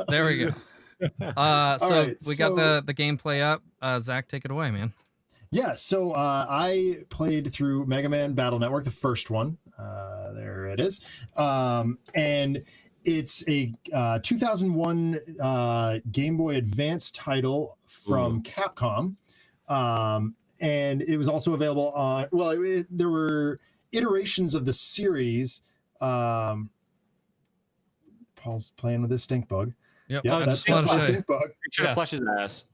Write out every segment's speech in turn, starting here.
There we go. So right, we got the gameplay up. Zach, take it away, man. Yeah, so I played through Mega Man Battle Network, the first one. There it is. And it's a 2001 Game Boy Advance title from Capcom. And it was also available on, well, there were iterations of the series. Paul's playing with his stink bug. Yep, that's definitely a stink bug. Should have flushed his ass.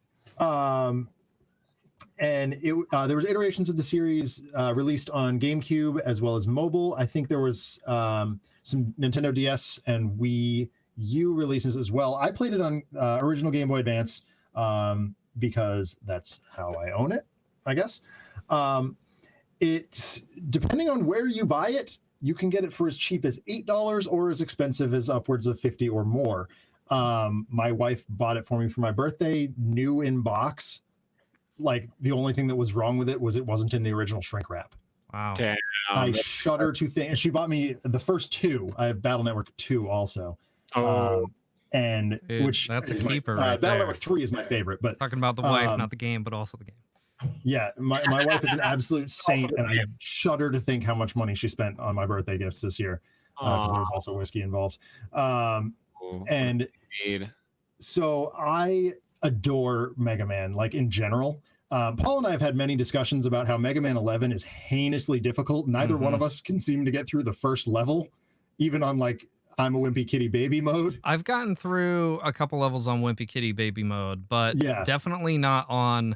And there was iterations of the series released on GameCube as well as mobile. I think there was some Nintendo DS and Wii U releases as well. I played it on original Game Boy Advance because that's how I own it, I guess. It's depending on where you buy it, you can get it for as cheap as $8 or as expensive as upwards of $50 or more. My wife bought it for me for my birthday, new in box. Like the only thing that was wrong with it was it wasn't in the original shrink wrap. Wow. Damn. I shudder to think. And she bought me the first two. I have Battle Network 2 also. And dude, which that's a is keeper my, right Battle there. Network 3 is my favorite. But Talking about the wife, not the game, but also the game. Yeah, my wife is an absolute saint, and I shudder to think how much money she spent on my birthday gifts this year because there was also whiskey involved. And so I adore Mega Man, like in general. Paul and I have had many discussions about how Mega Man 11 is heinously difficult. Neither one of us can seem to get through the first level, even on like I'm a Wimpy Kitty Baby mode. I've gotten through a couple levels on Wimpy Kitty Baby mode, but definitely not on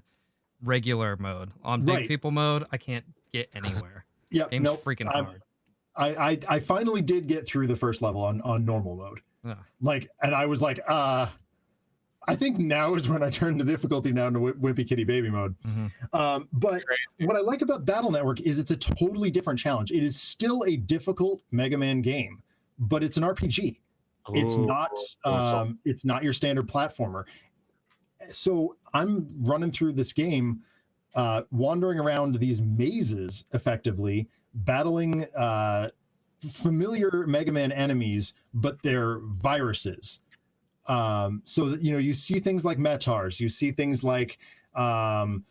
regular mode. On Big People mode, I can't get anywhere. Game's freaking hard. I finally did get through the first level on normal mode. Like, and I was like, I think now is when I turn the difficulty down to Wimpy Kitty Baby mode. But what I like about Battle Network is it's a totally different challenge. It is still a difficult Mega Man game, but it's an RPG. It's not your standard platformer. So I'm running through this game, wandering around these mazes, effectively battling familiar Mega Man enemies, but they're viruses. So that, you know, you see things like Metars, you see things like the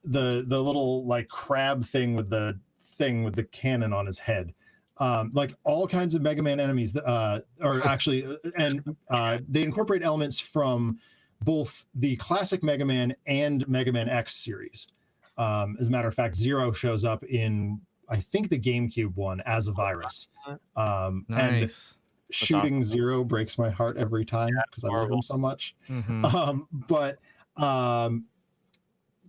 little like crab thing with the cannon on his head. Like all kinds of Mega Man enemies that are actually, and they incorporate elements from both the classic Mega Man and Mega Man X series. As a matter of fact, Zero shows up in, I think, the GameCube one as a virus. And shooting Zero breaks my heart every time because I love him so much.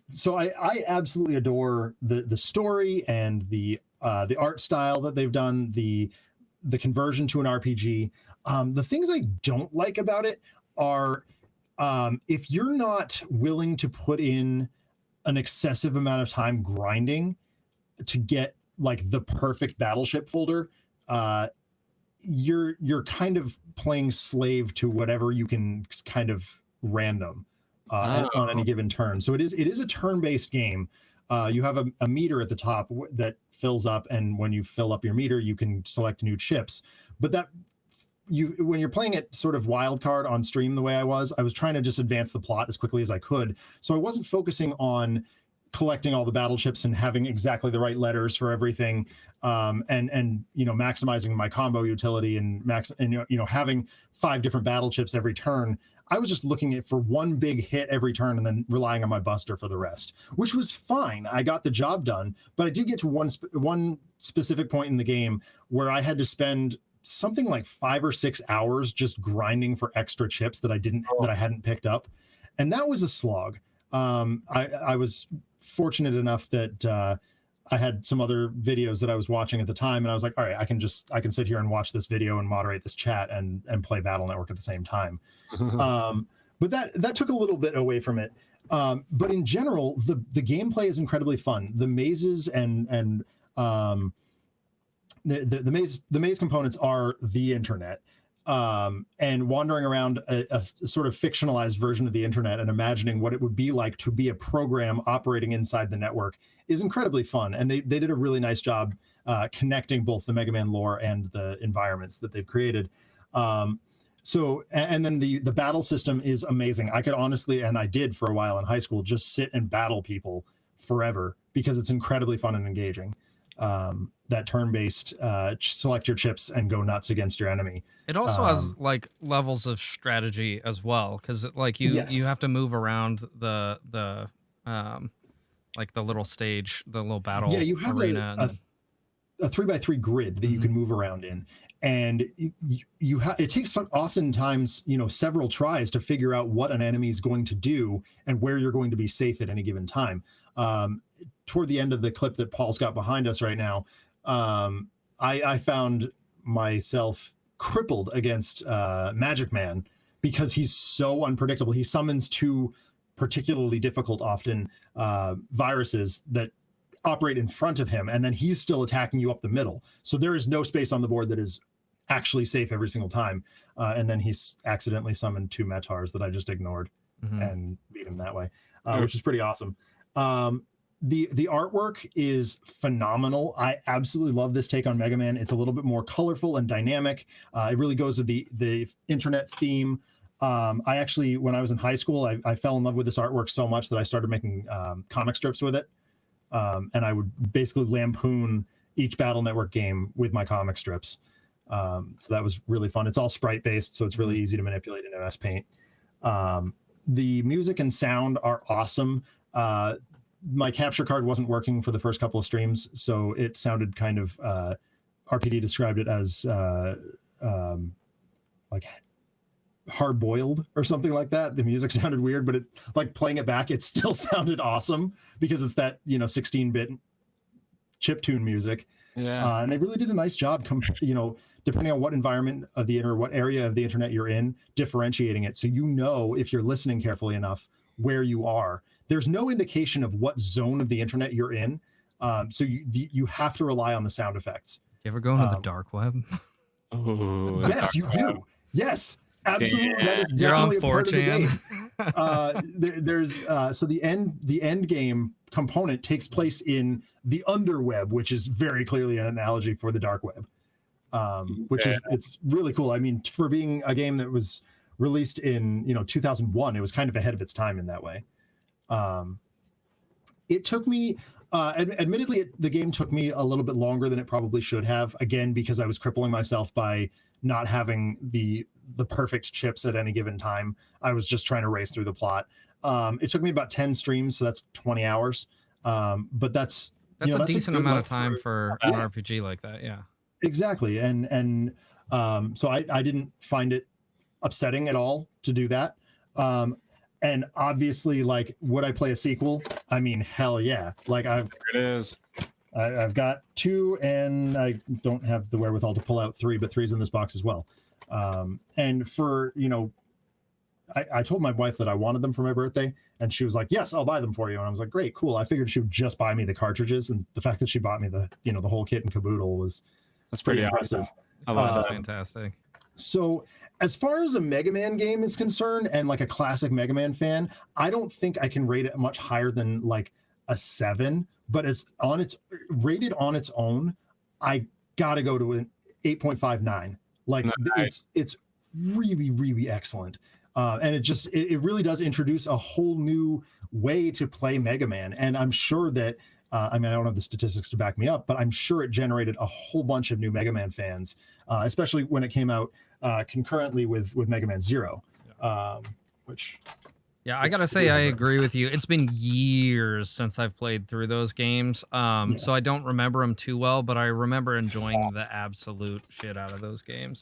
So I absolutely adore the story and the art style that they've done, the conversion to an RPG. The things I don't like about it are if you're not willing to put in an excessive amount of time grinding to get like the perfect battleship folder, you're kind of playing slave to whatever you can kind of random on any given turn. So it is a turn-based game. You have a meter at the top that fills up, and when you fill up your meter, you can select new chips. But when you're playing it sort of wild card on stream the way I was trying to just advance the plot as quickly as I could. So I wasn't focusing on collecting all the battle chips and having exactly the right letters for everything, and you know, maximizing my combo utility and having 5 different battle chips every turn. I was just looking at for one big hit every turn and then relying on my buster for the rest, which was fine. I got the job done, but I did get to one specific point in the game where I had to spend something like 5 or 6 hours just grinding for extra chips that I hadn't picked up, and that was a slog. I was fortunate enough that I had some other videos that I was watching at the time, and I was like, all right, I can sit here and watch this video and moderate this chat and play Battle Network at the same time. But that took a little bit away from it. But in general, the gameplay is incredibly fun. The mazes and the maze components are the internet. And wandering around a sort of fictionalized version of the internet and imagining what it would be like to be a program operating inside the network is incredibly fun. And they did a really nice job connecting both the Mega Man lore and the environments that they've created. So, and then the battle system is amazing. I could honestly, and I did for a while in high school, just sit and battle people forever because it's incredibly fun and engaging. That turn-based select your chips and go nuts against your enemy. It also has like levels of strategy as well, because like you have to move around the like the little stage, the little battle you have arena. A 3x3 grid that you can move around in, and you have, it takes oftentimes, you know, several tries to figure out what an enemy is going to do and where you're going to be safe at any given time. Toward the end of the clip that Paul's got behind us right now, I found myself crippled against MegaMan because he's so unpredictable. He summons two particularly difficult, often viruses that operate in front of him, and then he's still attacking you up the middle. So there is no space on the board that is actually safe every single time. And then he's accidentally summoned two Metars that I just ignored and beat him that way, which is pretty awesome. The artwork is phenomenal. I absolutely love this take on MegaMan. It's a little bit more colorful and dynamic. It really goes with the internet theme. I actually, when I was in high school, I fell in love with this artwork so much that I started making comic strips with it. And I would basically lampoon each Battle Network game with my comic strips. So that was really fun. It's all sprite based, so it's really easy to manipulate in MS Paint. The music and sound are awesome. My capture card wasn't working for the first couple of streams, so it sounded kind of, RPD described it as like hard boiled or something like that. The music sounded weird, but it, like, playing it back, it still sounded awesome because it's that, you know, 16-bit chiptune music. Yeah. And they really did a nice job, you know, depending on what environment of the internet, what area of the internet you're in, differentiating it. So, you know, if you're listening carefully enough, where you are. There's no indication of what zone of the internet you're in. So you have to rely on the sound effects. You ever go into the dark web? Oh, yes, you do. Yes. Absolutely, Damn. that is definitely a part of the game. There's so the end game component takes place in the underweb, which is very clearly an analogy for the dark web, which is, it's really cool. I mean, for being a game that was released in 2001, it was kind of ahead of its time in that way. It took me, admittedly, the game took me a little bit longer than it probably should have. Again, because I was crippling myself by not having the perfect chips at any given time. I was just trying to race through the plot. It took me about 10 streams, so that's 20 hours. But that's a decent amount of time for an RPG like that. Yeah, exactly. And so I didn't find it upsetting at all to do that. And obviously, like, would I play a sequel? I mean, hell yeah. Like, I've got 2, and I don't have the wherewithal to pull out 3, but 3's in this box as well. And for, I told my wife that I wanted them for my birthday, and she was like, yes, I'll buy them for you. And I was like, great, cool. I figured she would just buy me the cartridges, and the fact that she bought me the whole kit and caboodle that's pretty impressive. Awesome. I love that. Fantastic. So as far as a MegaMan game is concerned, and like a classic MegaMan fan, I don't think I can rate it much higher than like a 7, but as rated on its own, I gotta go to an 8.59. Like, nice. it's really, really excellent. And it really does introduce a whole new way to play MegaMan. And I'm sure that, I mean, I don't have the statistics to back me up, but I'm sure it generated a whole bunch of new MegaMan fans, especially when it came out concurrently with MegaMan Zero, which... Yeah, I gotta say, I agree with you. It's been years since I've played through those games, so I don't remember them too well, but I remember enjoying the absolute shit out of those games.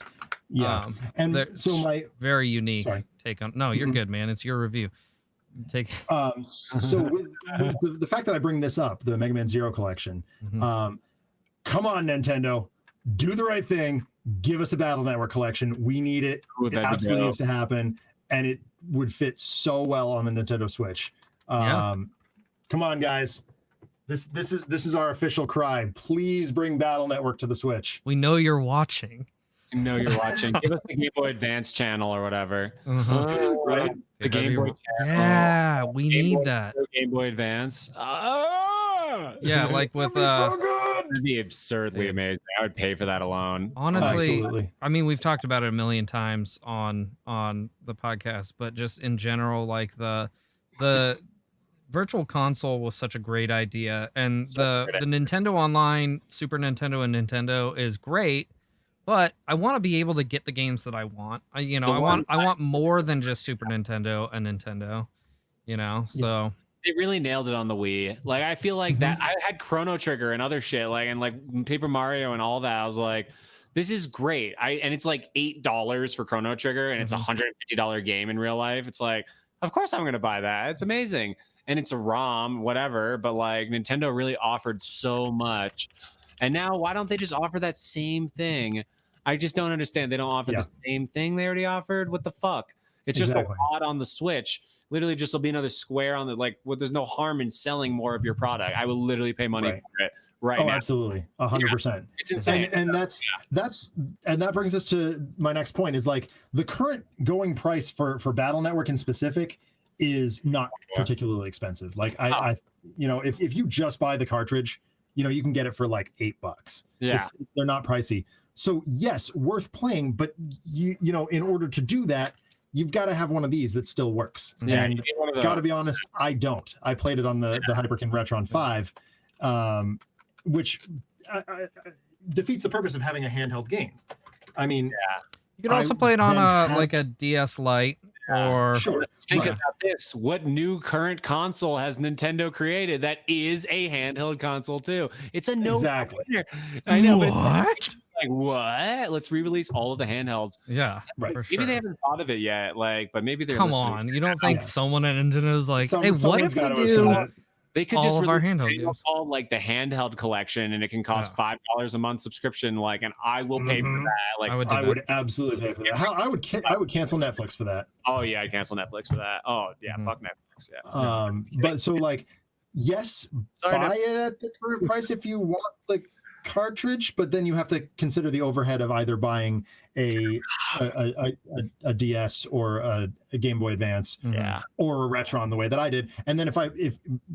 Yeah, and so my very unique take on. No, you're good, man. It's your review. Take. So with the fact that I bring this up, the Mega Man Zero collection, come on, Nintendo, do the right thing. Give us a Battle Network collection. We need it. It absolutely needs to happen, and it would fit so well on the Nintendo Switch. Come on, guys. This is our official cry. Please bring Battle Network to the Switch. We know you're watching. No, you're watching. Give us the Game Boy Advance channel or whatever. Right? The Game Boy channel. Yeah, we need that. Game Boy Advance. Yeah, like with so good. That would be absurdly amazing. I would pay for that alone. Honestly, absolutely. I mean, we've talked about it a million times on the podcast, but just in general, like the Virtual Console was such a great idea, and the Nintendo Online, Super Nintendo, and Nintendo is great. But I want to be able to get the games that I want. I want more than just Super Nintendo and Nintendo. So they really nailed it on the Wii. Like, I feel like that I had Chrono Trigger and other shit, like, and like Paper Mario and all that. I was like, this is great. And it's like $8 for Chrono Trigger, and it's a $150 game in real life. It's like, of course I'm gonna buy that. It's amazing. And it's a ROM, whatever. But like, Nintendo really offered so much. And now, why don't they just offer that same thing? I just don't understand. They don't offer the same thing they already offered. What the fuck? It's just a lot on the Switch. Literally, just will be another square on the there's no harm in selling more of your product. I will literally pay money for it now. Absolutely, 100%. It's insane, and that brings us to my next point. Is like the current going price for Battle Network in specific is not particularly expensive. Like I if you just buy the cartridge, you can get it for like $8. Yeah, they're not pricey. So yes, worth playing, but in order to do that, you've got to have one of these that still works. Yeah, and got to be honest, I don't. I played it on the Hyperkin Retron 5, which defeats the purpose of having a handheld game. I mean, you could also play it on a DS Lite. Or let's think about this. What new current console has Nintendo created that is a handheld console too? It's a no-brainer. I know. What? Like, what? Let's re-release all of the handhelds. Yeah, right. Maybe they haven't thought of it yet. But maybe they're Come on. You don't think someone at Nintendo's like, hey, what if we do they could just release our handheld games called like the handheld collection, and it can cost $5 a month subscription. and I will pay for that. I would absolutely pay for that. I would cancel Netflix for that. Oh yeah, I'd cancel Netflix for that. Oh yeah, fuck Netflix. Yeah. But so yes, buy it at the current price if you want the cartridge, but then you have to consider the overhead of either buying a DS or a Game Boy Advance, or a Retron the way that I did. And then if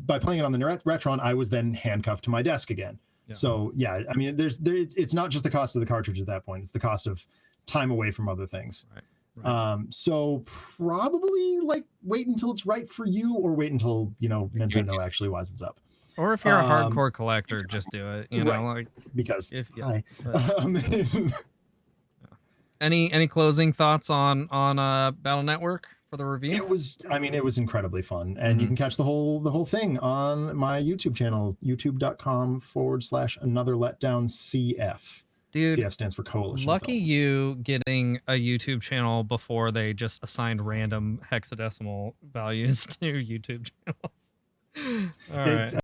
by playing it on the Retron, I was then handcuffed to my desk again. Yeah. So I mean, it's not just the cost of the cartridge at that point; it's the cost of time away from other things. Right. So probably wait until it's right for you, or wait until Nintendo actually wisens up. Or if you're a hardcore collector, just do it. Because Any closing thoughts on Battle Network for the review? It was incredibly fun, and you can catch the whole thing on my YouTube channel, youtube.com/another letdown CF. Dude, CF stands for Coalition. Lucky Films. you getting a YouTube channel before they just assigned random hexadecimal values to YouTube channels. All right.